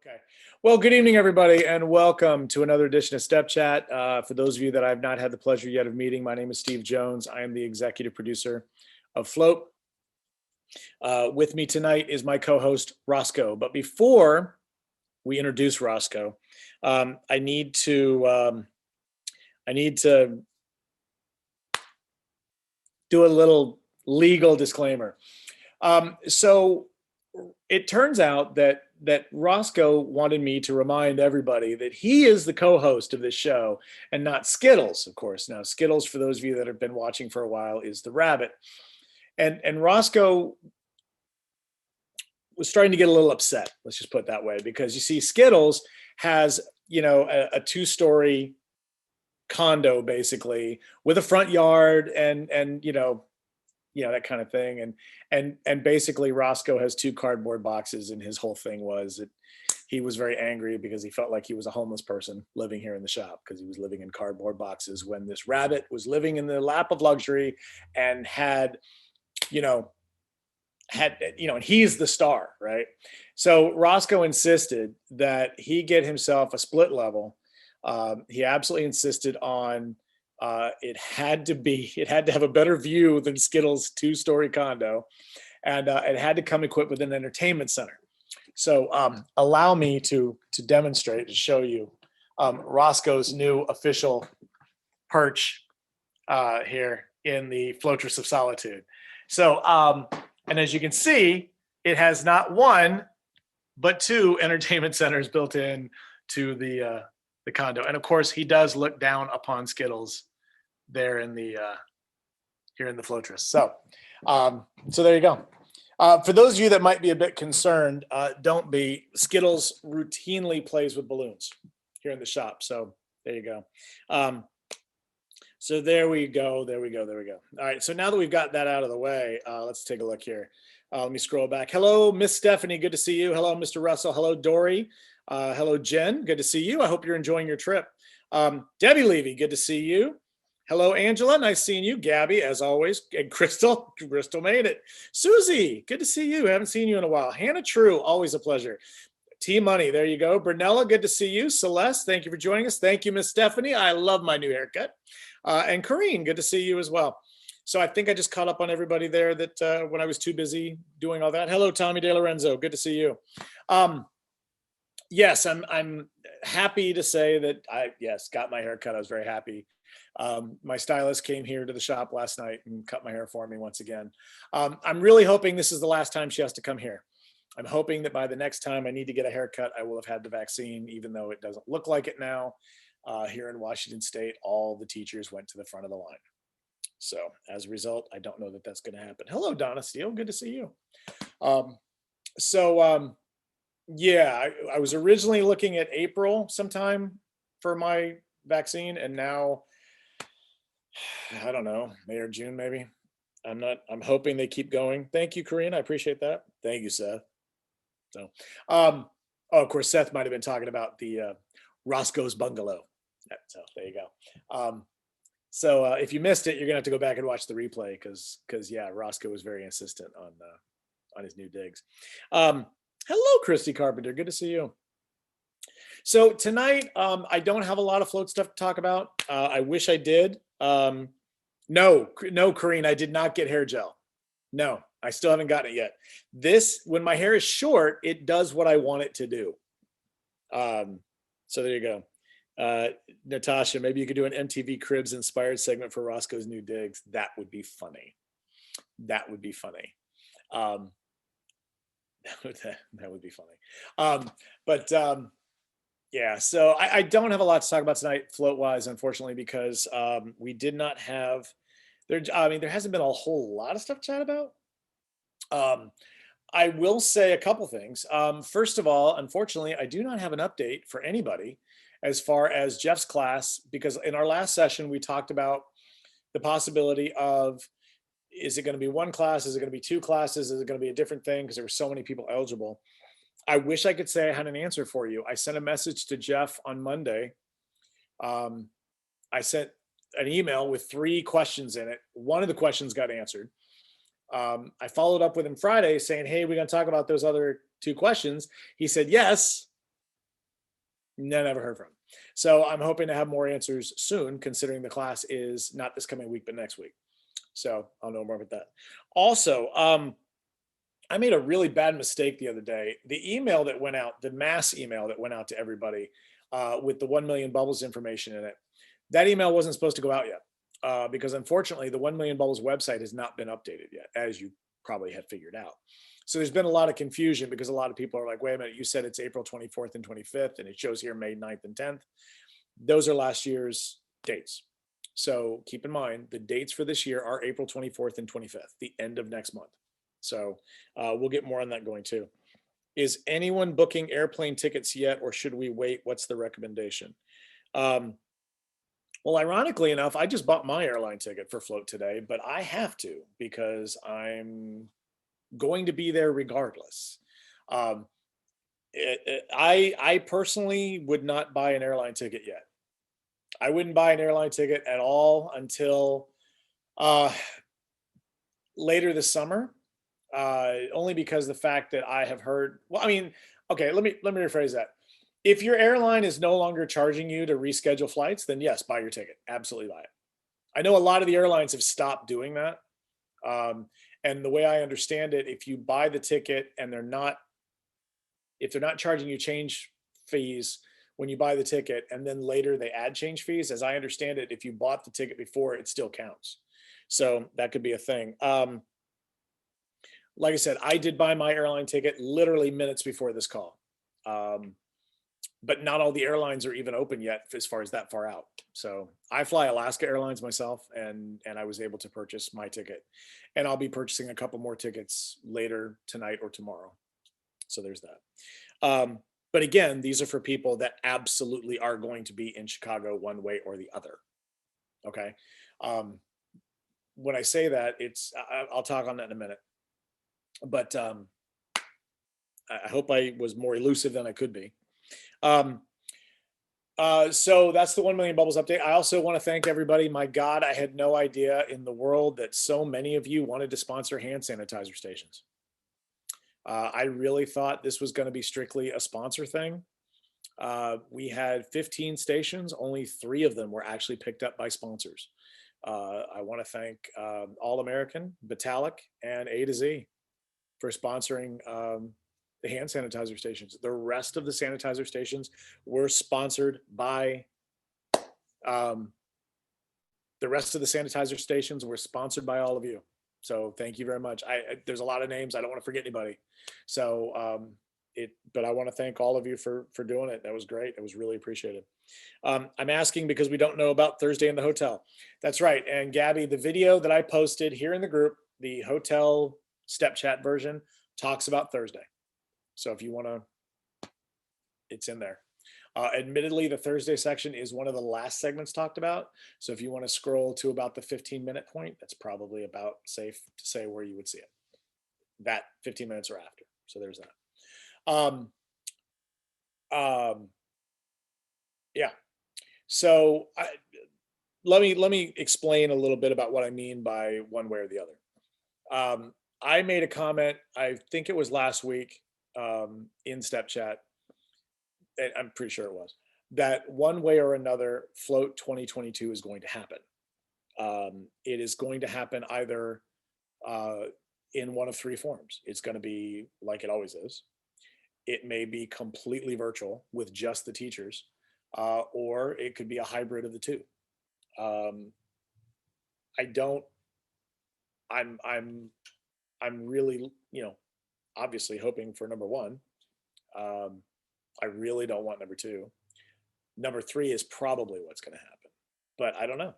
Okay. Well, good evening, everybody, and welcome to another edition of Step Chat. For those of you that I've not had the pleasure yet of meeting, my name is Steve Jones. I am the executive producer of Float. With me tonight is my co-host, Roscoe. But before we introduce Roscoe, I need to do a little legal disclaimer. So it turns out that Roscoe wanted me to remind everybody that he is the co-host of this show and not Skittles, of course. Now, Skittles, for those of you that have been watching for a while, is the rabbit. And Roscoe was starting to get a little upset, let's just put it that way, because you see, Skittles has, a two-story condo basically with a front yard and that kind of thing. And basically Roscoe has two cardboard boxes, and his whole thing was that he was very angry because he felt like he was a homeless person living here in the shop because he was living in cardboard boxes when this rabbit was living in the lap of luxury and and he's the star, right? So Roscoe insisted that he get himself a split level. He absolutely insisted on it had to have a better view than Skittles' two-story condo, and it had to come equipped with an entertainment center. So allow me to demonstrate, to show you Roscoe's new official perch here in the Floatress of Solitude. So, and as you can see, it has not one, but two entertainment centers built in to the condo. And of course, he does look down upon Skittles there in the here in the Floatress. So there you go. For those of you that might be a bit concerned, don't be. Skittles routinely plays with balloons here in the shop. So there you go. So there we go. All right. So now that we've got that out of the way, let's take a look here. Let me scroll back. Hello, Miss Stephanie. Good to see you. Hello, Mr. Russell. Hello, Dory. Hello, Jen. Good to see you. I hope you're enjoying your trip. Debbie Levy. Good to see you. Hello, Angela. Nice seeing you. Gabby, as always. And Crystal made it. Susie, good to see you. Haven't seen you in a while. Hannah True, always a pleasure. T Money, there you go. Brunella, good to see you. Celeste, thank you for joining us. Thank you, Miss Stephanie. I love my new haircut. And Corrine, good to see you as well. So I think I just caught up on everybody there that when I was too busy doing all that. Hello, Tommy De Lorenzo. Good to see you. Yes, I'm happy to say that I got my haircut. I was very happy. My stylist came here to the shop last night and cut my hair for me once again. I'm really hoping this is the last time she has to come here. I'm hoping that by the next time I need to get a haircut, I will have had the vaccine, even though it doesn't look like it now. Here in Washington State, all the teachers went to the front of the line. So as a result, I don't know that that's going to happen. Hello, Donna Steele. Good to see you. Yeah, I was originally looking at April sometime for my vaccine, and now I don't know, May or June maybe. I'm hoping they keep going. Thank you, Corinne. I appreciate that. Thank you, Seth. So, of course, Seth might have been talking about the Roscoe's bungalow. So there you go. So if you missed it, you're gonna have to go back and watch the replay because yeah, Roscoe was very insistent on his new digs. Hello, Christy Carpenter. Good to see you. So tonight, I don't have a lot of float stuff to talk about. I wish I did. No, Corrine, I did not get hair gel. No, I still haven't gotten it yet. When my hair is short, it does what I want it to do. So there you go. Natasha, maybe you could do an MTV Cribs inspired segment for Roscoe's new digs. That would be funny. That would be funny. That would be funny. Yeah, so I don't have a lot to talk about tonight, float wise, unfortunately, because we did not have there. I mean, there hasn't been a whole lot of stuff to chat about. I will say a couple things. First of all, unfortunately, I do not have an update for anybody as far as Jeff's class, because in our last session, we talked about the possibility of, is it going to be one class? Is it going to be two classes? Is it going to be a different thing? Because there were so many people eligible. I wish I could say I had an answer for you. I sent a message to Jeff on Monday. I sent an email with 3 questions in it. One of the questions got answered. I followed up with him Friday saying, hey, we're going to talk about those other 2 questions. He said, yes, No, never heard from. So I'm hoping to have more answers soon, considering the class is not this coming week, but next week. So I'll know more about that. Also, I made a really bad mistake the other day. The email that went out, the mass email that went out to everybody with the 1 million bubbles information in it, that email wasn't supposed to go out yet because unfortunately the 1 million bubbles website has not been updated yet, as you probably have figured out. So there's been a lot of confusion because a lot of people are like, wait a minute, you said it's April 24th and 25th, and it shows here May 9th and 10th. Those are last year's dates. So keep in mind the dates for this year are April 24th and 25th, the end of next month. So we'll get more on that going too. Is anyone booking airplane tickets yet, or should we wait? What's the recommendation? Um, well, ironically enough, I just bought my airline ticket for float today, but I have to because I'm going to be there regardless. Um, I personally would not buy an airline ticket yet. I wouldn't buy an airline ticket at all until uh, later this summer, only because the fact that I have heard. Well, I mean, okay, let me rephrase that. If your airline is no longer charging you to reschedule flights, then yes, buy your ticket. Absolutely buy it. I know a lot of the airlines have stopped doing that. Um, and the way I understand it, if you buy the ticket and if they're not charging you change fees when you buy the ticket, and then later they add change fees, as I understand it, if you bought the ticket before, it still counts. So that could be a thing. Like I said, I did buy my airline ticket literally minutes before this call. Um, but not all the airlines are even open yet as far as that far out. So I fly Alaska Airlines myself, and I was able to purchase my ticket, and I'll be purchasing a couple more tickets later tonight or tomorrow. So there's that. But again, these are for people that absolutely are going to be in Chicago one way or the other. Okay. Um, when I say that, I'll talk on that in a minute. But I hope I was more elusive than I could be. Um, so that's the 1 million bubbles update. I also want to thank everybody. My God, I had no idea in the world that so many of you wanted to sponsor hand sanitizer stations. I really thought this was going to be strictly a sponsor thing. We had 15 stations, only 3 of them were actually picked up by sponsors. I want to thank All American, Vitalik, and A to Z for sponsoring the hand sanitizer stations. The rest of the sanitizer stations were sponsored by the rest of the sanitizer stations were sponsored by all of you. So thank you very much. There's a lot of names. I don't want to forget anybody. So but I want to thank all of you for doing it. That was great. It was really appreciated. I'm asking because we don't know about Thursday in the hotel. That's right. And Gabby, the video that I posted here in the group, the hotel step chat version, talks about Thursday. So if you want to, it's in there. Admittedly, the Thursday section is one of the last segments talked about. So if you want to scroll to about the 15-minute point, that's probably about safe to say where you would see it. That 15 minutes or after. So there's that. Yeah. So let me explain a little bit about what I mean by one way or the other. I made a comment, I think it was last week in Step Chat, and I'm pretty sure it was, that one way or another, Float 2022 is going to happen. It is going to happen either in one of 3 forms. It's going to be like it always is. It may be completely virtual with just the teachers, or it could be a hybrid of the 2. I don't. I'm really, obviously hoping for number 1. I really don't want number 2. Number 3 is probably what's going to happen, but I don't know.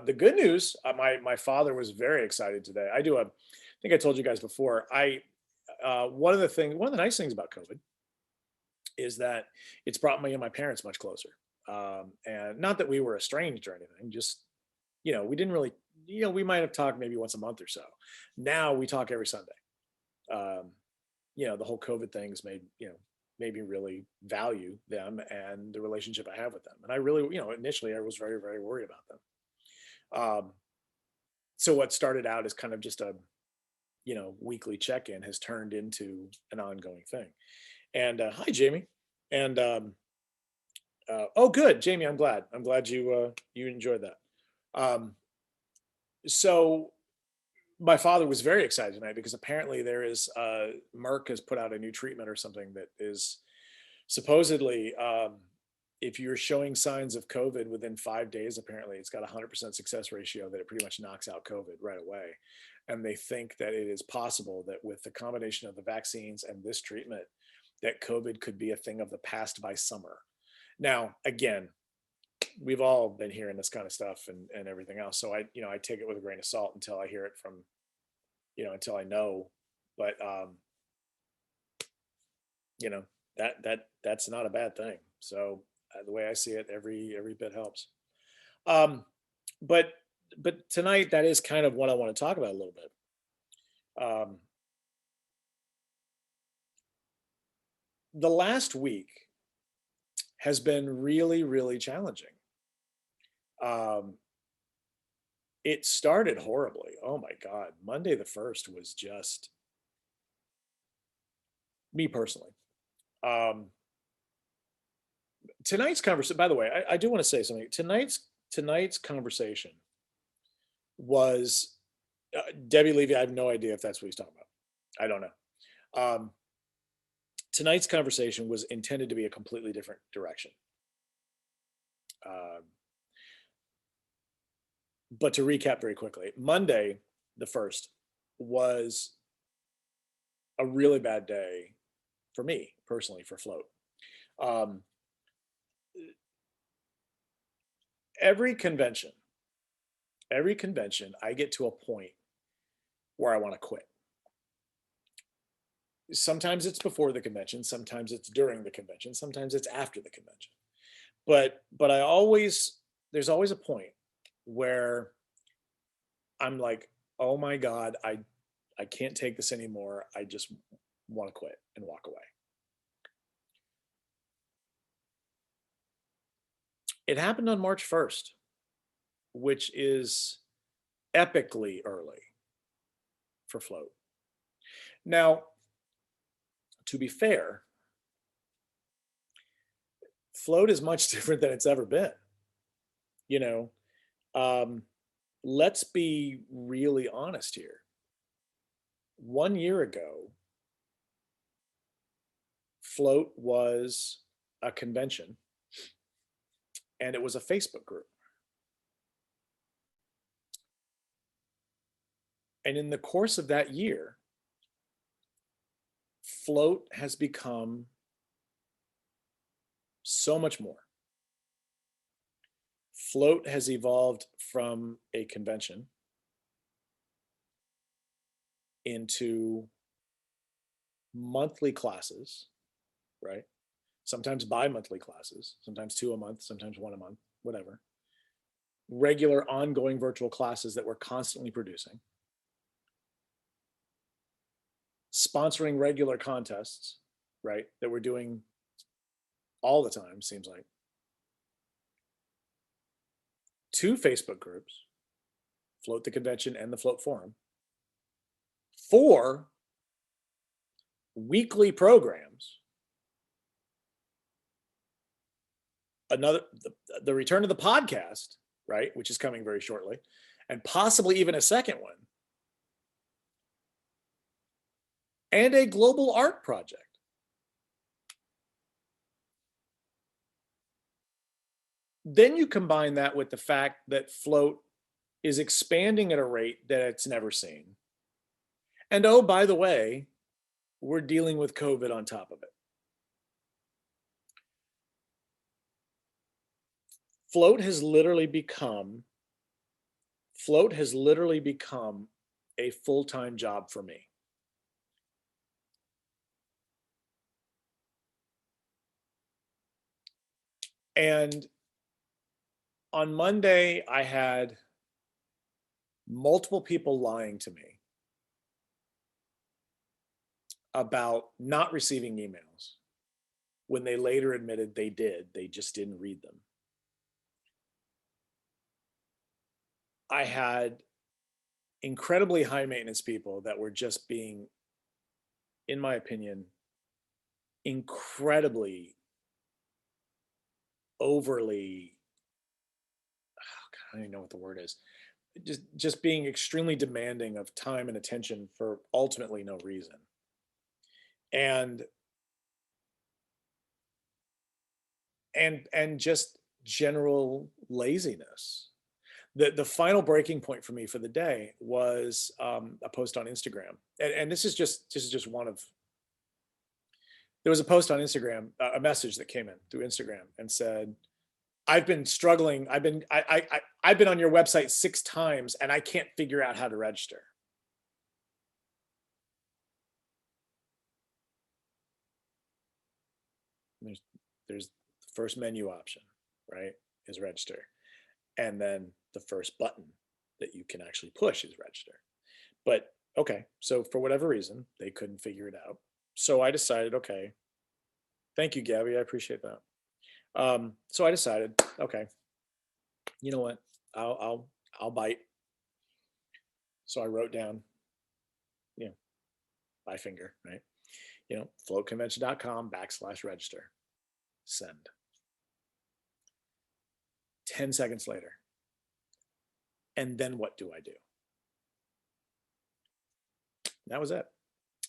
The good news, my father was very excited today. I think I told you guys before. One of the nice things about COVID is that it's brought me and my parents much closer. And not that we were estranged or anything, just, we didn't really, we might have talked maybe once a month or so. Now we talk every Sunday. The whole COVID thing's made me really value them and the relationship I have with them. And I really, initially I was very, very worried about them. So what started out as kind of just a, weekly check-in has turned into an ongoing thing. And hi, Jamie. And Oh, good, Jamie. I'm glad. I'm glad you enjoyed that. Um, so my father was very excited tonight because apparently there is Merck has put out a new treatment or something that is supposedly if you're showing signs of COVID within 5 days, apparently it's got a 100% success ratio that it pretty much knocks out COVID right away. And they think that it is possible that with the combination of the vaccines and this treatment, that COVID could be a thing of the past by summer. Now, again, we've all been hearing this kind of stuff and everything else. So I take it with a grain of salt until I hear it from, until I know. But you know, that's not a bad thing. So the way I see it, every bit helps. Um, but but tonight, that is kind of what I want to talk about a little bit. Um, the last week has been really, really challenging. Um, it started horribly. Oh my God. Monday the 1st was just me personally. Um, tonight's conversation, by the way, I do want to say something. Tonight's conversation was Debbie Levy. I have no idea if that's what he's talking about. I don't know. Tonight's conversation was intended to be a completely different direction. Um, but to recap very quickly, Monday, the 1st, was a really bad day for me personally for Float. Um, every convention, I get to a point where I want to quit. Sometimes it's before the convention, sometimes it's during the convention, sometimes it's after the convention. But I always there's always a point where I'm like, oh my God, I can't take this anymore. I just want to quit and walk away. It happened on March 1st, which is epically early for Float. Now, to be fair, Float is much different than it's ever been. You know, um, let's be really honest here. 1 year ago, Float was a convention and it was a Facebook group. And in the course of that year, Float has become so much more. Float has evolved from a convention into monthly classes, right? Sometimes bi-monthly classes, sometimes 2 a month, sometimes 1 a month, whatever. Regular ongoing virtual classes that we're constantly producing. Sponsoring regular contests, right? That we're doing all the time, seems like. 2 Facebook groups, Float the Convention and the Float Forum. 4 weekly programs. The return of the podcast, right, which is coming very shortly, and possibly even a second one, and a global art project. Then you combine that with the fact that Float is expanding at a rate that it's never seen. And oh, by the way, we're dealing with COVID on top of it. Float has literally become a full-time job for me. And on Monday, I had multiple people lying to me about not receiving emails when they later admitted they did. They just didn't read them. I had incredibly high maintenance people that were just being, in my opinion, incredibly overly, I don't even know what the word is, just being extremely demanding of time and attention for ultimately no reason. And just general laziness. The final breaking point for me for the day was a post on Instagram, and this is just one of. There was a post on Instagram, a message that came in through Instagram, and said, "I've been struggling. I've been on your website 6 times, and I can't figure out how to register." There's there's the first menu option, right? Is register. And then the first button that you can actually push is register. But okay, so for whatever reason, they couldn't figure it out. So I decided, okay, thank you, Gabby. I appreciate that. So I decided, okay, you know what? I'll bite. So I wrote down, you know, by finger, right? Floatconvention.com/register. Send. 10 seconds later. And then what do I do? That was it.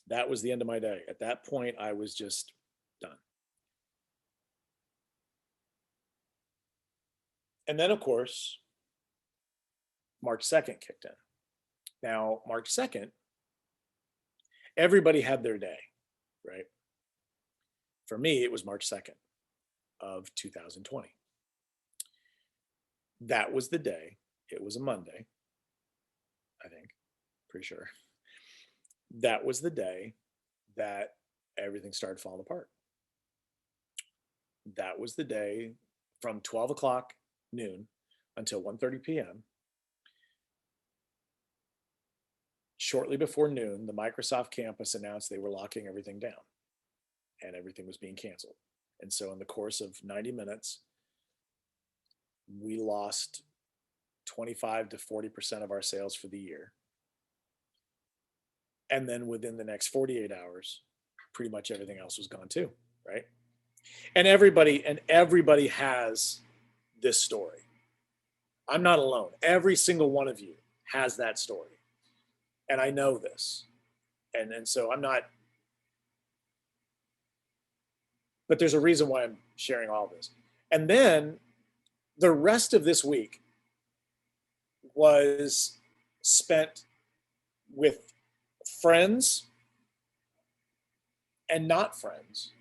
That was the end of my day. At that point, I was just done. And then, of course, March 2nd kicked in. Now, March 2nd, everybody had their day, right? For me, it was March 2nd of 2020. That was the day. It was a Monday, I think, pretty sure. That was the day that everything started falling apart. That was the day from 12 o'clock noon until 1:30 p.m. Shortly before noon, the Microsoft campus announced they were locking everything down and everything was being canceled. And so, in the course of 90 minutes, we lost 25 to 40% of our sales for the year. And then within the next 48 hours, pretty much everything else was gone too, right? And everybody has this story. I'm not alone. Every single one of you has that story. And I know this. And so I'm not, but there's a reason why I'm sharing all this. And then the rest of this week was spent with friends and not friends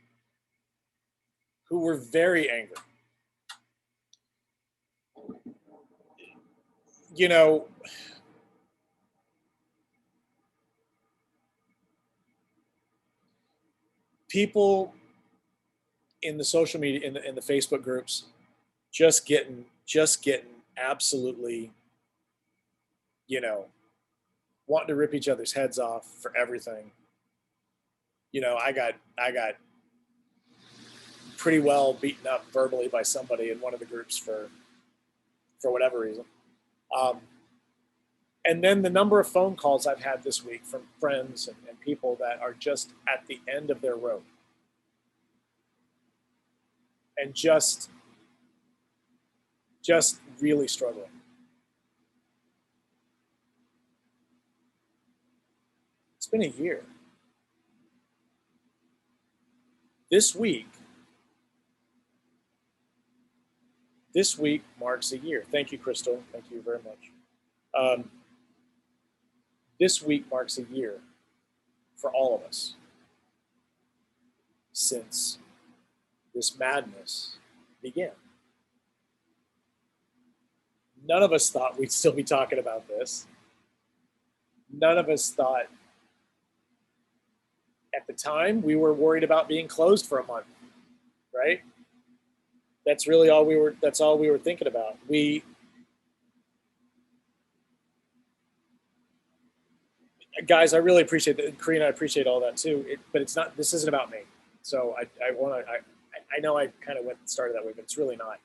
who were very angry. You know, people in the social media, in the Facebook groups, just getting absolutely, you know, wanting to rip each other's heads off for everything. I got pretty well beaten up verbally by somebody in one of the groups for whatever reason. And then the number of phone calls I've had this week from friends and people that are just at the end of their rope and just really struggling. It's been a year. This week marks a year. Thank you, Crystal. Thank you very much. This week marks a year for all of us since this madness began. None of us thought we'd still be talking about this. None of us thought at the time we were worried about being closed for a month, right? That's all we were thinking about. Guys, I really appreciate that. Karina, I appreciate all that too. But this isn't about me. So I know I kind of started that way, but it's really not.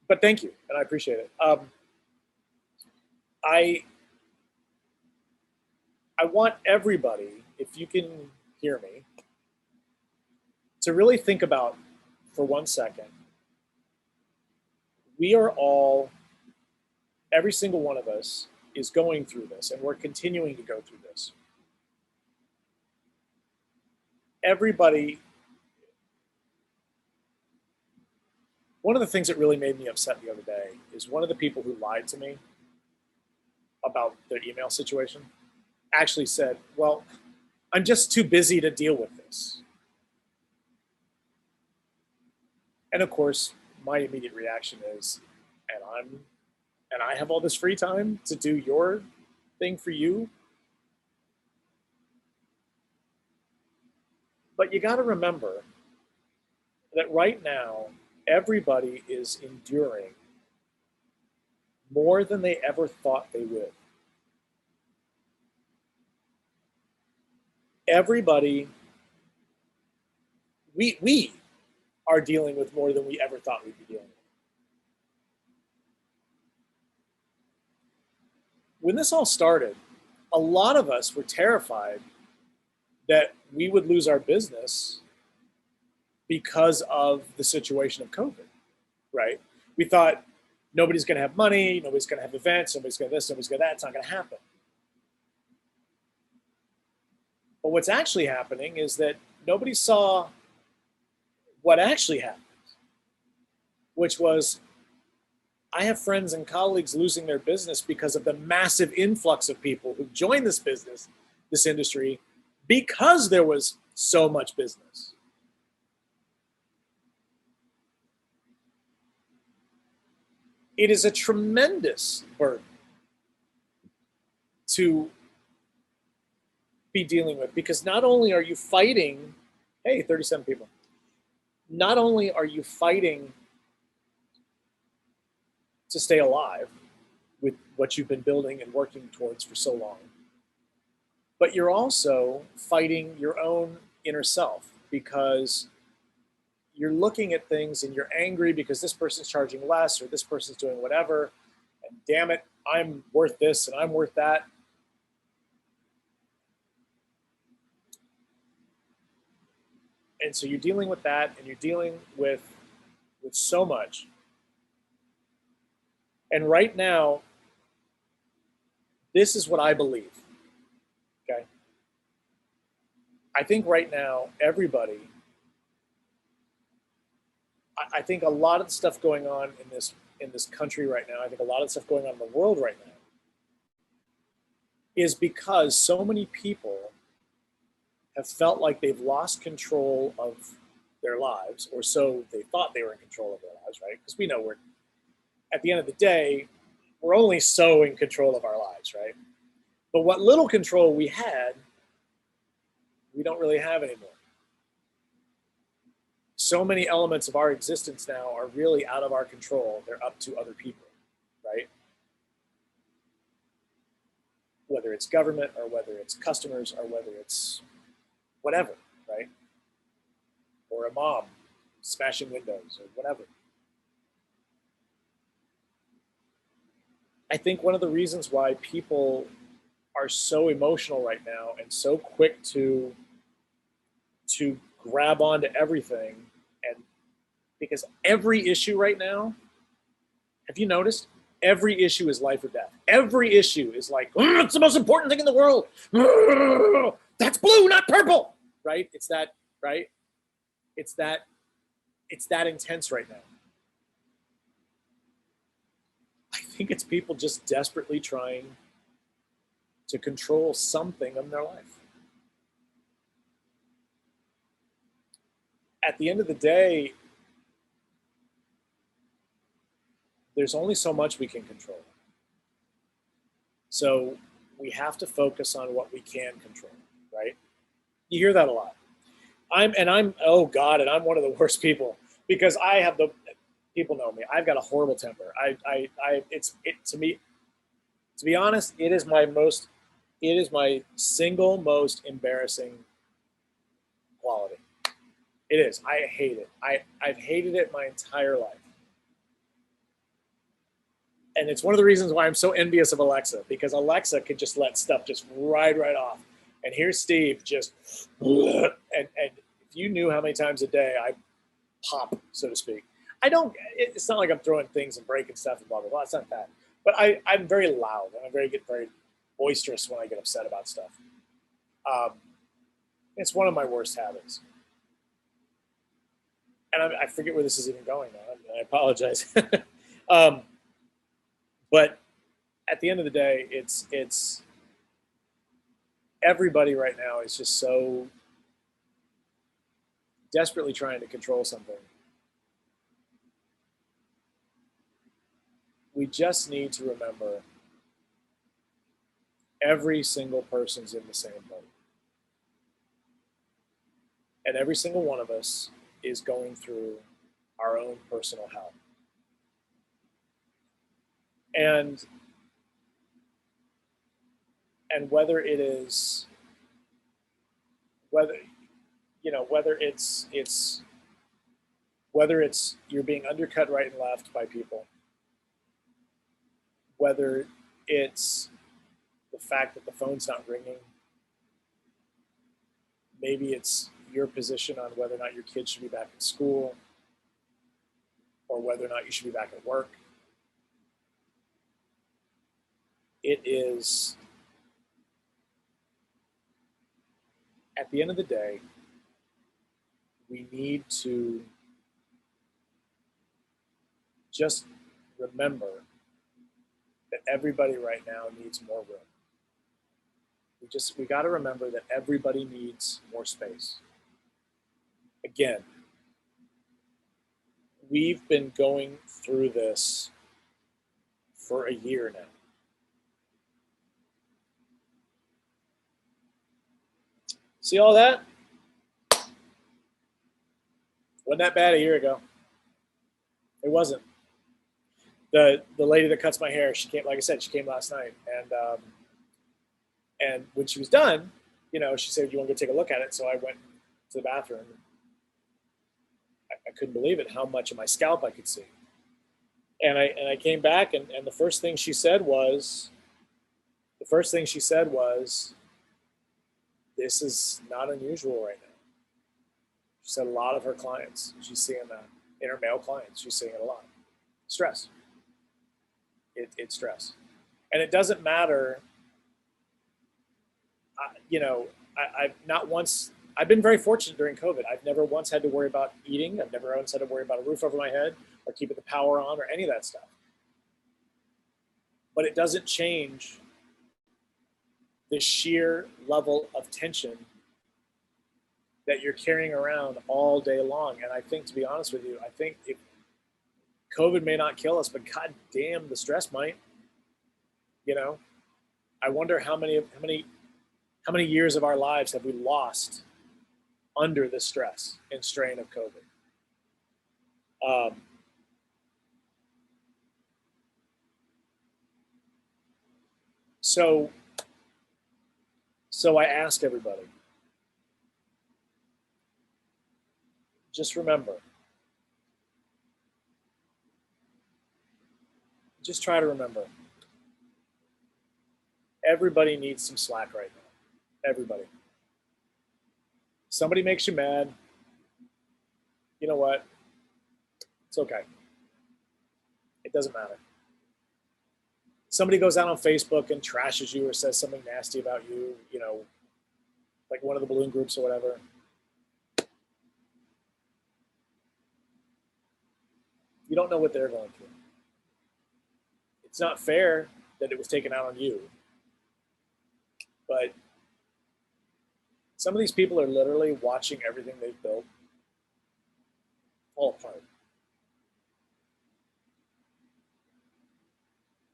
But thank you, and I appreciate it. I want everybody, if you can hear me, to really think about for 1 second we are all, every single one of us is going through this, and we're continuing to go through this. Everybody, one of the things that really made me upset the other day is one of the people who lied to me about their email situation actually said, well, I'm just too busy to deal with this. And of course, my immediate reaction is, and I have all this free time to do your thing for you. But you got to remember that right now, everybody is enduring more than they ever thought they would. Everybody, we are dealing with more than we ever thought we'd be dealing with. When this all started, a lot of us were terrified that we would lose our business because of the situation of COVID, right? We thought nobody's going to have money, nobody's going to have events, nobody's going to this, nobody's going to that. It's not going to happen. But what's actually happening is that nobody saw what actually happened, which was I have friends and colleagues losing their business because of the massive influx of people who joined this business, this industry, because there was so much business. It is a tremendous burden to be dealing with, because not only are you fighting, hey, 37 people, not only are you fighting to stay alive with what you've been building and working towards for so long, but you're also fighting your own inner self, because you're looking at things and you're angry because this person's charging less or this person's doing whatever, and damn it, I'm worth this and I'm worth that. And so you're dealing with that, and you're dealing with so much. And right now, this is what I believe. Okay. I think right now, everybody, I think a lot of the stuff going on in this country right now, I think a lot of the stuff going on in the world right now is because so many people have felt like they've lost control of their lives, or so they thought they were in control of their lives, right? Because we know we're, at the end of the day, we're only so in control of our lives, right? But what little control we had, we don't really have anymore. So many elements of our existence now are really out of our control. They're up to other people, right? Whether it's government or whether it's customers or whether it's whatever, right? Or a mom smashing windows or whatever. I think one of the reasons why people are so emotional right now and so quick to grab onto everything, and because every issue right now, have you noticed? Every issue is life or death. Every issue is like, it's the most important thing in the world. That's blue, not purple, right? It's that, right? It's that intense right now. I think it's people just desperately trying to control something in their life. At the end of the day, there's only so much we can control. So we have to focus on what we can control, right? You hear that a lot. I'm oh God, and I'm one of the worst people, because I have people know me. I've got a horrible temper. To me, to be honest, it is my single most embarrassing quality. It is. I hate it. I've hated it my entire life. And it's one of the reasons why I'm so envious of Alexa, because Alexa could just let stuff just ride right off. And here's Steve just, and if you knew how many times a day I pop, so to speak. I don't. It's not like I'm throwing things and breaking stuff and blah blah blah. It's not that. But I'm very loud and very boisterous when I get upset about stuff. Um, it's one of my worst habits, and I forget where this is even going now. I apologize. um, but at the end of the day, it's everybody right now is just so desperately trying to control something. We just need to remember every single person's in the same boat. And every single one of us is going through our own personal hell. And whether it is whether whether it's you're being undercut right and left by people, whether it's the fact that the phone's not ringing, maybe it's your position on whether or not your kids should be back in school or whether or not you should be back at work. It is, at the end of the day, we need to just remember that everybody right now needs more room. We got to remember that everybody needs more space. Again, we've been going through this for a year now. See all that? Wasn't that bad a year ago? It wasn't. The lady that cuts my hair, she came, like I said, she came last night, and when she was done, she said, "Do you want to go take a look at it?" So I went to the bathroom. I couldn't believe it, how much of my scalp I could see. And I came back, and the first thing she said was, "This is not unusual right now." She said a lot of her clients, she's seeing that. In her male clients, she's seeing it a lot. Stress. It's stress. And it doesn't matter, I've not once, I've been very fortunate during COVID. I've never once had to worry about eating. I've never once had to worry about a roof over my head or keeping the power on or any of that stuff. But it doesn't change the sheer level of tension that you're carrying around all day long. And I think, to be honest with you, I think if COVID may not kill us, but god damn, the stress might. I wonder how many years of our lives have we lost under the stress and strain of COVID. So I ask everybody, just remember, just try to remember, everybody needs some slack right now. Everybody. Somebody makes you mad. You know what? It's okay. It doesn't matter. Somebody goes out on Facebook and trashes you or says something nasty about you, like one of the balloon groups or whatever. You don't know what they're going through. It's not fair that it was taken out on you. But some of these people are literally watching everything they've built fall apart.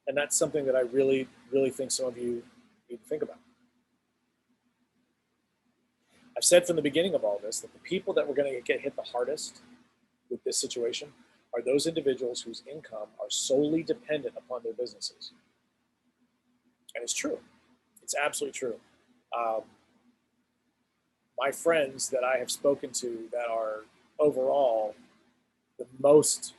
And that's something that I really, really think some of you need to think about. I've said from the beginning of all this that the people that were going to get hit the hardest with this situation are those individuals whose income are solely dependent upon their businesses. And it's true. It's absolutely true. My friends that I have spoken to that are overall the most,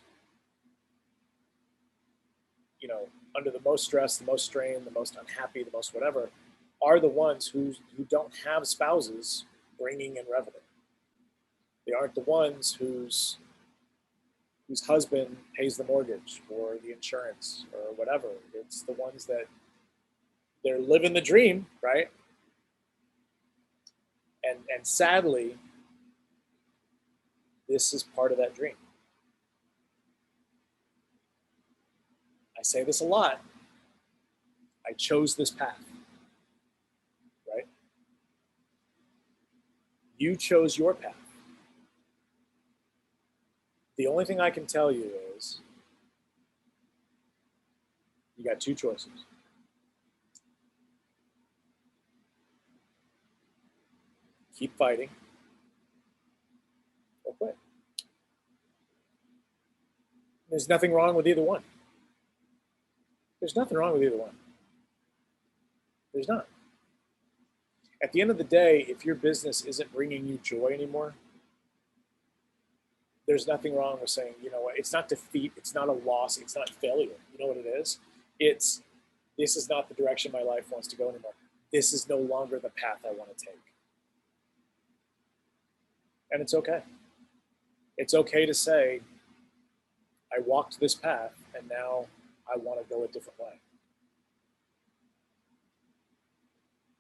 under the most stress, the most strain, the most unhappy, the most whatever, are the ones who don't have spouses bringing in revenue. They aren't the ones whose whose husband pays the mortgage or the insurance or whatever. It's the ones that they're living the dream, right? And sadly, this is part of that dream. I say this a lot. I chose this path, right? You chose your path. The only thing I can tell you is you got two choices. Keep fighting or quit. There's nothing wrong with either one. There's nothing wrong with either one. There's not. At the end of the day, if your business isn't bringing you joy anymore, there's nothing wrong with saying, you know what, it's not defeat, it's not a loss, it's not failure. You know what it is? It's, this is not the direction my life wants to go anymore. This is no longer the path I want to take. And it's okay. It's okay to say, I walked this path and now I want to go a different way.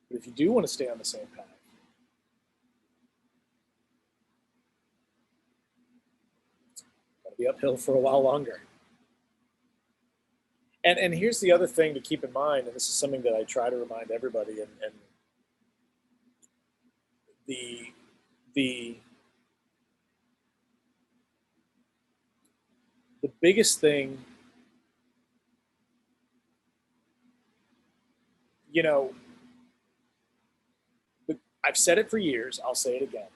But if you do want to stay on the same path, it's going to be uphill for a while longer. And here's the other thing to keep in mind, and this is something that I try to remind everybody, and the biggest thing, you know, I've said it for years, I'll say it again.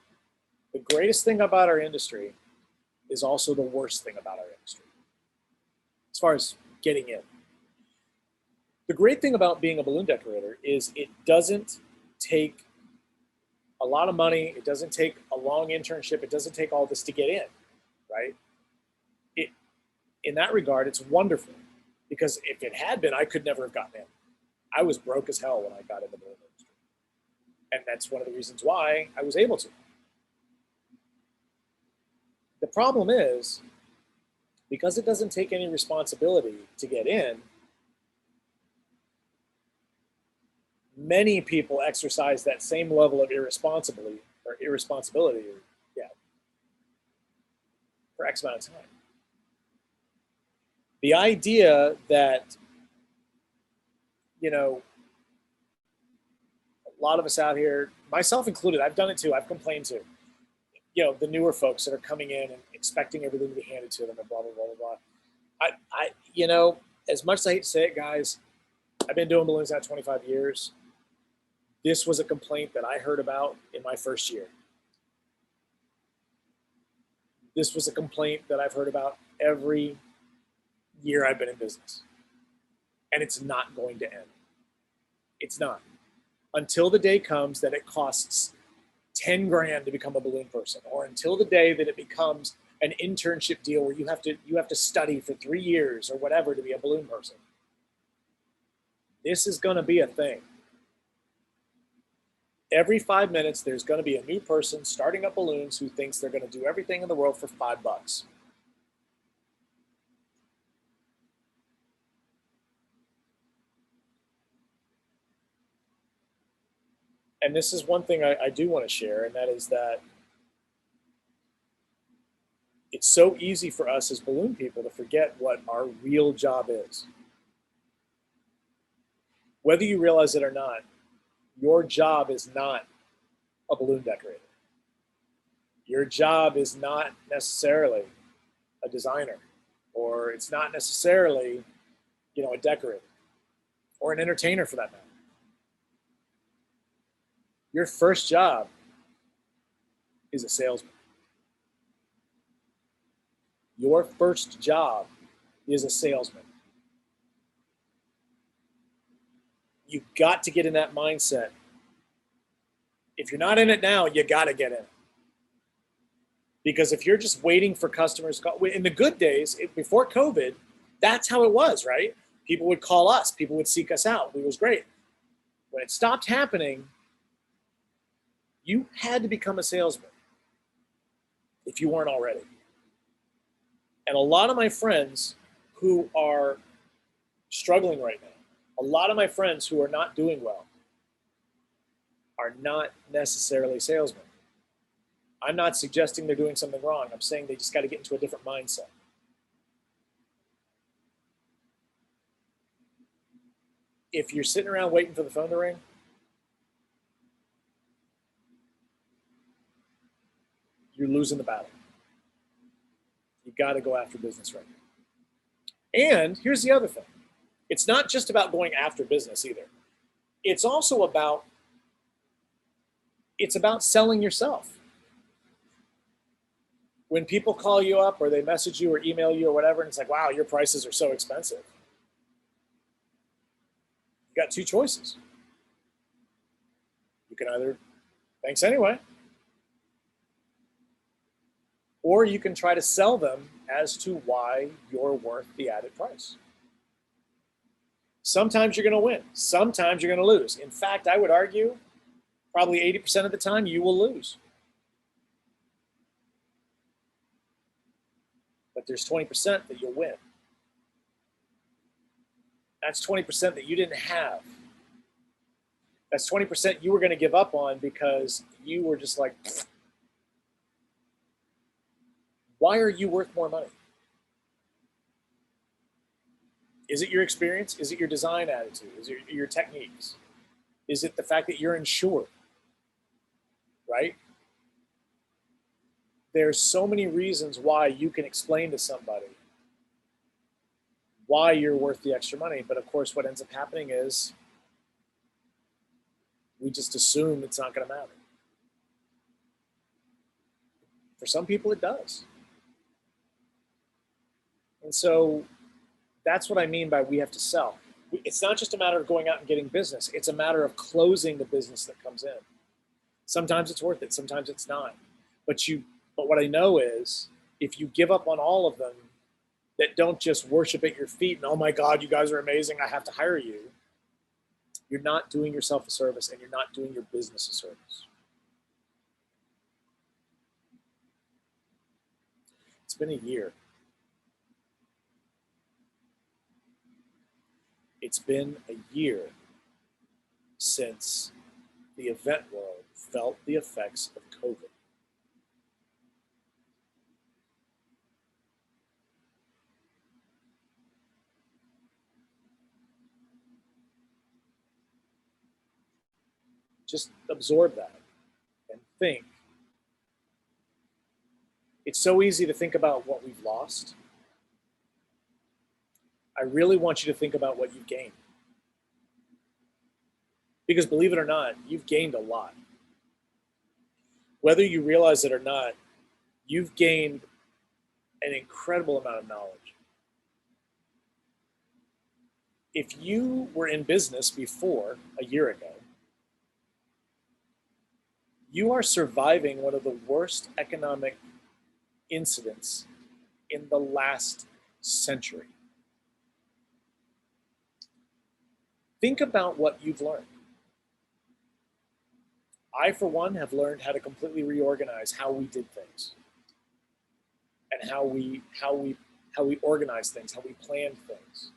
The greatest thing about our industry is also the worst thing about our industry, as far as getting in. The great thing about being a balloon decorator is it doesn't take a lot of money. It doesn't take a long internship. It doesn't take all this to get in, right? In that regard, it's wonderful, because if it had been, I could never have gotten in. I was broke as hell when I got into the balloon industry. And that's one of the reasons why I was able to. The problem is, because it doesn't take any responsibility to get in, many people exercise that same level of irresponsibility, for X amount of time. The idea that, you know, a lot of us out here, myself included, I've done it too, I've complained too. You know, the newer folks that are coming in and expecting everything to be handed to them and blah, blah, blah, blah, blah. You know, as much as I hate to say it, guys, I've been doing balloons now 25 years. This was a complaint that I heard about in my first year. This was a complaint that I've heard about every year I've been in business. And it's not going to end. It's not. Until the day comes that it costs 10 grand to become a balloon person, or until the day that it becomes an internship deal where you have to study for 3 years or whatever to be a balloon person. This is going to be a thing. Every 5 minutes, there's going to be a new person starting up balloons who thinks they're going to do everything in the world for $5. And this is one thing I do want to share, and that is that it's so easy for us as balloon people to forget what our real job is. Whether you realize it or not, your job is not a balloon decorator. Your job is not necessarily a designer, or it's not necessarily, you know, a decorator or an entertainer for that matter. Your first job is a salesman. Your first job is a salesman. You got to get in that mindset. If you're not in it now, you got to get in. Because if you're just waiting for customers, in the good days, before COVID, that's how it was, right? People would call us, people would seek us out. It was great. When it stopped happening, you had to become a salesman if you weren't already. And a lot of my friends who are struggling right now, a lot of my friends who are not doing well, are not necessarily salesmen. I'm not suggesting they're doing something wrong. I'm saying they just got to get into a different mindset. If you're sitting around waiting for the phone to ring, you're losing the battle. You got to go after business right now. And here's the other thing. It's not just about going after business either. It's also about selling yourself. When people call you up or they message you or email you or whatever, and it's like, wow, your prices are so expensive. You got two choices. You can either, thanks anyway, or you can try to sell them as to why you're worth the added price. Sometimes you're going to win. Sometimes you're going to lose. In fact, I would argue probably 80% of the time you will lose. But there's 20% that you'll win. That's 20% that you didn't have. That's 20% you were going to give up on because you were just like, why are you worth more money? Is it your experience? Is it your design attitude? Is it your techniques? Is it the fact that you're insured? Right? There's so many reasons why you can explain to somebody why you're worth the extra money. But of course, what ends up happening is we just assume it's not going to matter. For some people, it does. And so that's what I mean by we have to sell. It's not just a matter of going out and getting business. It's a matter of closing the business that comes in. Sometimes it's worth it. Sometimes it's not. But what I know is if you give up on all of them that don't just worship at your feet and, oh my God, you guys are amazing, I have to hire you, you're not doing yourself a service and you're not doing your business a service. It's been a year. It's been a year since the event world felt the effects of COVID. Just absorb that and think. It's so easy to think about what we've lost. I really want you to think about what you've gained. Because believe it or not, you've gained a lot. Whether you realize it or not, you've gained an incredible amount of knowledge. If you were in business before a year ago, you are surviving one of the worst economic incidents in the last century. Think about what you've learned. I, for one, have learned how to completely reorganize how we did things and how we organize things, how we planned things.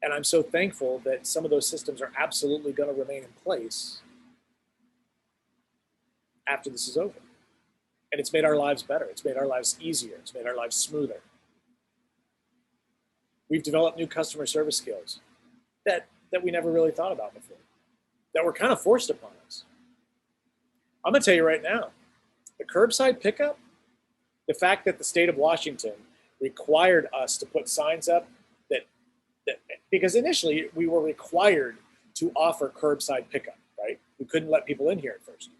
And I'm so thankful that some of those systems are absolutely going to remain in place after this is over. And it's made our lives better. It's made our lives easier. It's made our lives smoother. We've developed new customer service skills that we never really thought about before, that were kind of forced upon us. I'm going to tell you right now, the curbside pickup, the fact that the state of Washington required us to put signs up that because initially we were required to offer curbside pickup, right? We couldn't let people in here at first.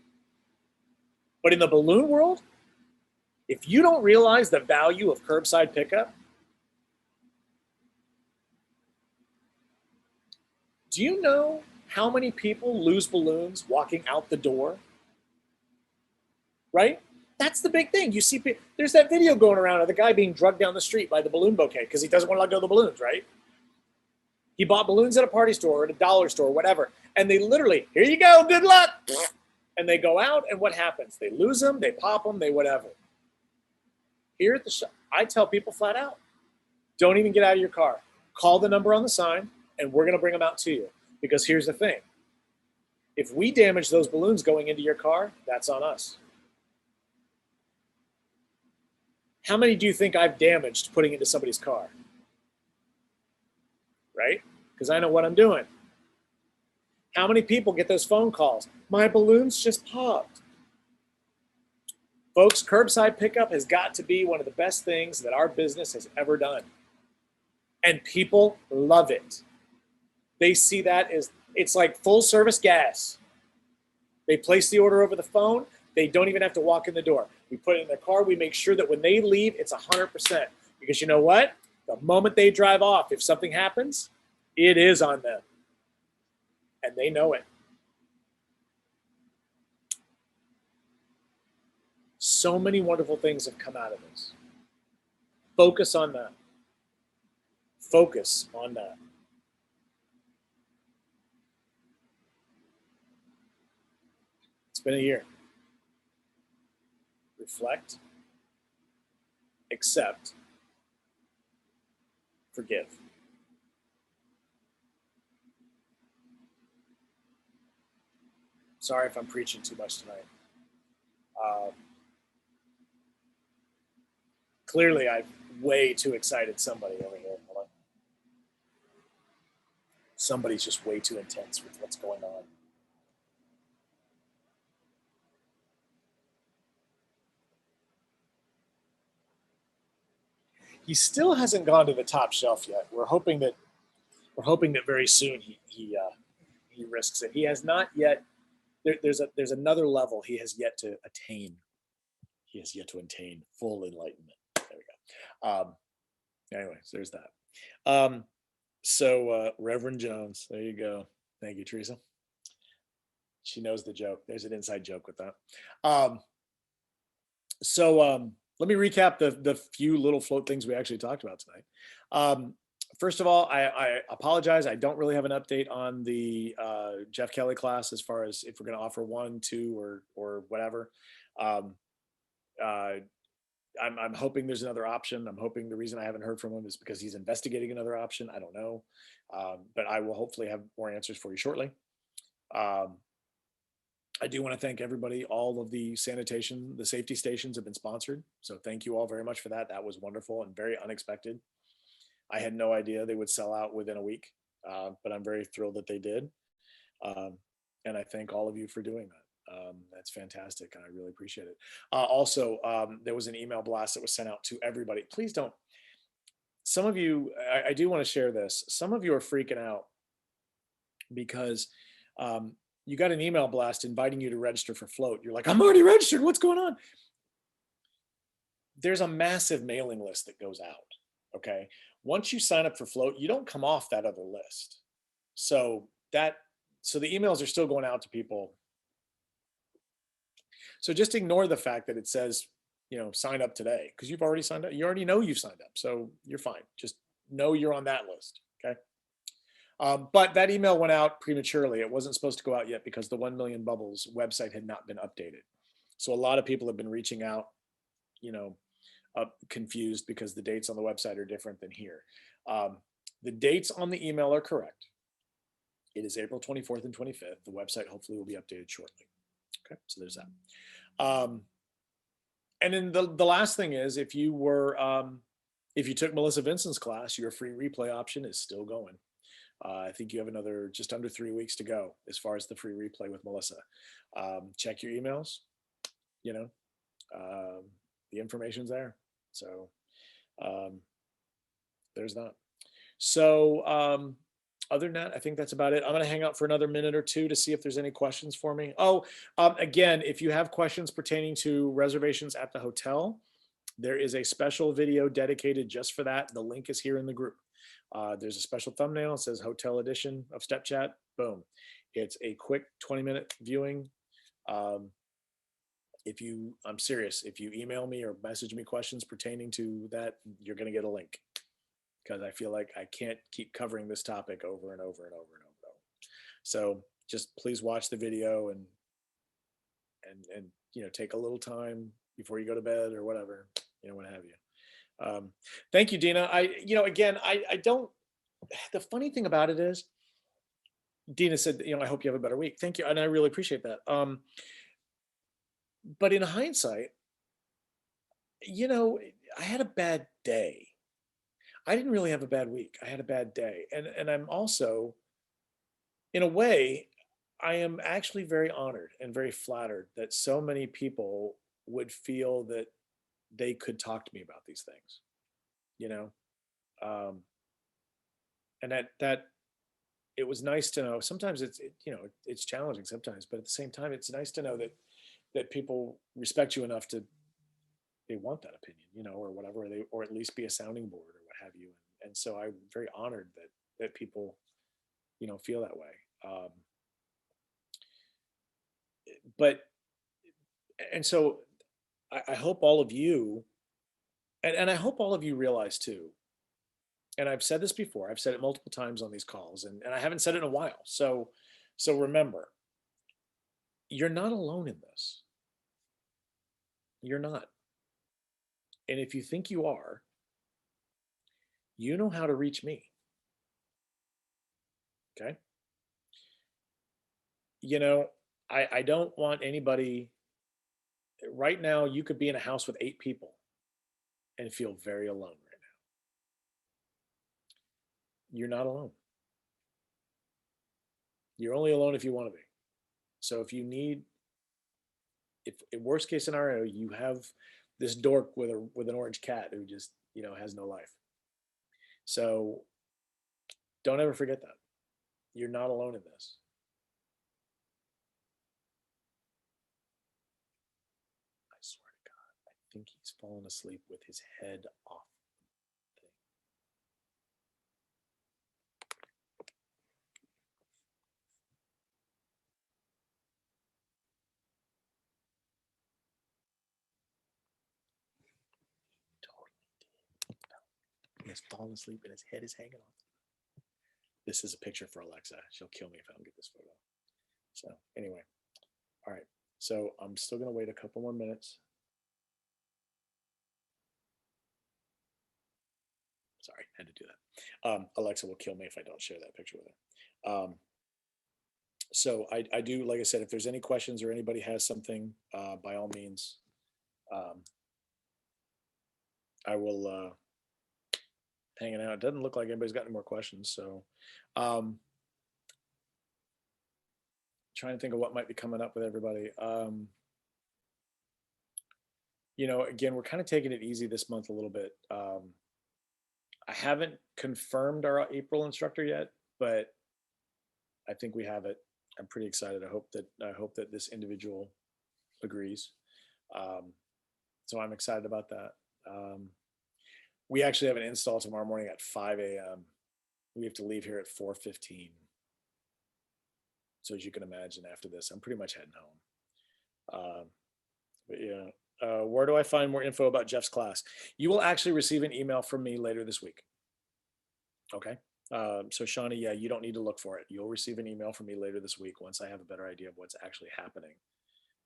But in the balloon world, if you don't realize the value of curbside pickup, do you know how many people lose balloons walking out the door? Right? That's the big thing. You see, there's that video going around of the guy being drugged down the street by the balloon bouquet because he doesn't want to let go of the balloons, right? He bought balloons at a party store or at a dollar store, whatever. And they literally, here you go, good luck. And they go out, and what happens? They lose them, they pop them, they whatever. Here at the shop, I tell people flat out, don't even get out of your car. Call the number on the sign, and we're going to bring them out to you. Because here's the thing. If we damage those balloons going into your car, that's on us. How many do you think I've damaged putting into somebody's car? Right? Because I know what I'm doing. How many people get those phone calls? My balloons just popped. Folks, curbside pickup has got to be one of the best things that our business has ever done. And people love it. They see that as, it's like full service gas. They place the order over the phone. They don't even have to walk in the door. We put it in their car. We make sure that when they leave, it's 100%. Because you know what? The moment they drive off, if something happens, it is on them. And they know it. So many wonderful things have come out of this. Focus on that. Focus on that. It's been a year. Reflect, accept, forgive. Sorry if I'm preaching too much tonight. Clearly, I've way too excited somebody over here. Somebody's just way too intense with what's going on. He still hasn't gone to the top shelf yet. We're hoping that very soon he risks it. He has not yet. There's another level he has yet to attain. He has yet to attain full enlightenment. There we go. Anyways, there's that. So Reverend Jones, there you go. Thank you, Teresa. She knows the joke. There's an inside joke with that. Let me recap the few little float things we actually talked about tonight. First of all, I apologize. I don't really have an update on the Jeff Kelly class as far as if we're going to offer 1, 2, or whatever. I'm hoping there's another option. I'm hoping the reason I haven't heard from him is because he's investigating another option. I don't know. But I will hopefully have more answers for you shortly. I do want to thank everybody. All of the safety stations have been sponsored. So thank you all very much for that. That was wonderful and very unexpected. I had no idea they would sell out within a week, but I'm very thrilled that they did. And I thank all of you for doing that. That's fantastic, and I really appreciate it. Also, there was an email blast that was sent out to everybody. Please don't. Some of you, I do want to share this. Some of you are freaking out because you got an email blast inviting you to register for Float. You're like, I'm already registered. What's going on? There's a massive mailing list that goes out. Okay. Once you sign up for Float, you don't come off that other list. So the emails are still going out to people. So just ignore the fact that it says, sign up today, because you've already signed up. You already know you've signed up. So you're fine. Just know you're on that list. Okay. But that email went out prematurely. It wasn't supposed to go out yet because the 1 Million Bubbles website had not been updated. So a lot of people have been reaching out, confused because the dates on the website are different than here. The dates on the email are correct. It is April 24th and 25th. The website hopefully will be updated shortly. Okay, so there's that. And then the last thing is, if you took Melissa Vincent's class, your free replay option is still going. I think you have another just under 3 weeks to go as far as the free replay with Melissa. Check your emails. The information's there. So there's that. So other than that, I think that's about it. I'm going to hang out for another minute or two to see if there's any questions for me. Again, if you have questions pertaining to reservations at the hotel, there is a special video dedicated just for that. The link is here in the group. There's a special thumbnail. It says Hotel Edition of StepChat. Boom. It's a quick 20-minute viewing. I'm serious. If you email me or message me questions pertaining to that, you're going to get a link, because I feel like I can't keep covering this topic over and over and over and over. So just please watch the video and take a little time before you go to bed or whatever. what have you. Thank you, Dina. Again, I don't, the funny thing about it is, Dina said, I hope you have a better week. Thank you. And I really appreciate that. But in hindsight, you know, I had a bad day. I didn't really have a bad week. I had a bad day. And I'm also, in a way, I am actually very honored and very flattered that so many people would feel that they could talk to me about these things, you know? Um, and that it was nice to know. Sometimes it's challenging sometimes, but at the same time, it's nice to know that people respect you enough to, they want that opinion, or whatever, or at least be a sounding board or what have you. And so I'm very honored that people, feel that way. But and so I hope all of you, and I hope all of you realize too, and I've said this before, I've said it multiple times on these calls, and I haven't said it in a while. So remember, you're not alone in this. You're not. And if you think you are, you know how to reach me. Okay. You know, I don't want anybody right now. You could be in a house with 8 people and feel very alone right now. You're not alone. You're only alone if you want to be. So if you need, if in worst case scenario, you have this dork with an orange cat who just, has no life. So don't ever forget that. You're not alone in this. I swear to God, I think he's fallen asleep with his head off the thing. Totally did. He has fallen asleep and his head is hanging off. This is a picture for Alexa. She'll kill me if I don't get this photo. So anyway, all right. So I'm still gonna wait a couple more minutes. Sorry, had to do that. Alexa will kill me if I don't share that picture with her. So I do, like I said, if there's any questions or anybody has something, by all means, um, I will hanging out. It doesn't look like anybody's got any more questions. So um, trying to think of what might be coming up with everybody. Again, we're kind of taking it easy this month a little bit. I haven't confirmed our April instructor yet, but I think we have it. I'm pretty excited. I hope that this individual agrees. Um, so I'm excited about that. We actually have an install tomorrow morning at 5 a.m. We have to leave here at 4:15. So as you can imagine, after this, I'm pretty much heading home. But yeah, where do I find more info about Jeff's class? You will actually receive an email from me later this week. Okay. So Shawnee, yeah, you don't need to look for it. You'll receive an email from me later this week once I have a better idea of what's actually happening.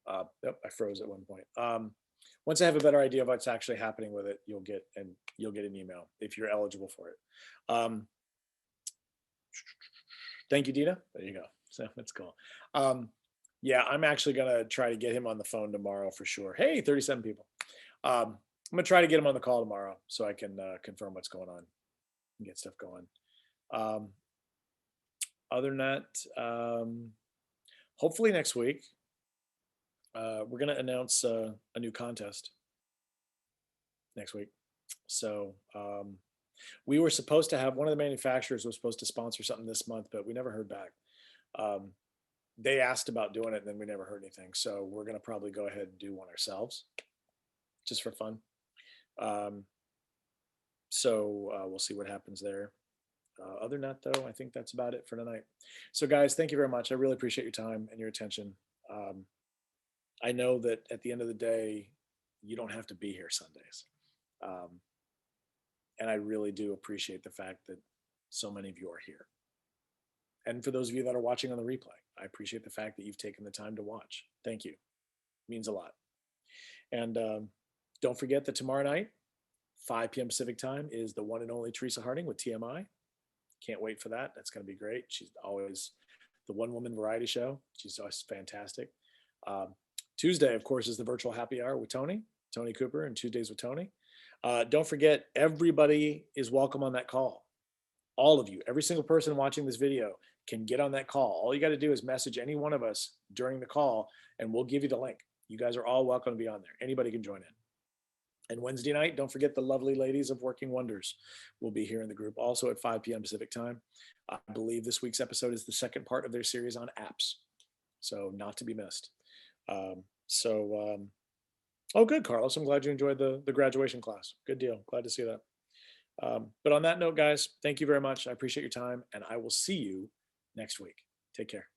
Yep, I froze at one point. Once I have a better idea of what's actually happening with it, you'll get an email if you're eligible for it. Thank you, Dina. There you go. So that's cool. Yeah, I'm actually gonna try to get him on the phone tomorrow for sure. Hey, 37 people. I'm gonna try to get him on the call tomorrow so I can confirm what's going on and get stuff going. Um, other than that, hopefully next week we're gonna announce a new contest next week. So we were supposed to have, one of the manufacturers was supposed to sponsor something this month, but we never heard back. They asked about doing it and then we never heard anything. So we're going to probably go ahead and do one ourselves just for fun. So we'll see what happens there. Other than that, though, I think that's about it for tonight. So, guys, thank you very much. I really appreciate your time and your attention. I know that at the end of the day, you don't have to be here Sundays. And I really do appreciate the fact that so many of you are here. And for those of you that are watching on the replay, I appreciate the fact that you've taken the time to watch. Thank you. It means a lot. And Don't forget that tomorrow night, 5 p.m. Pacific time, is the one and only Teresa Harding with TMI. Can't wait for that. That's going to be great. She's always the one woman variety show. She's always fantastic. Tuesday, of course, is the virtual happy hour with Tony Cooper, and Tuesdays with Tony. Don't forget, everybody is welcome on that call. All of you, every single person watching this video can get on that call. All you got to do is message any one of us during the call, and we'll give you the link. You guys are all welcome to be on there. Anybody can join in. And Wednesday night, don't forget the lovely ladies of Working Wonders will be here in the group, also at 5 p.m. Pacific time. I believe this week's episode is the second part of their series on apps, so not to be missed. Oh, good, Carlos. I'm glad you enjoyed the graduation class. Good deal. Glad to see that. But on that note, guys, thank you very much. I appreciate your time, and I will see you next week. Take care.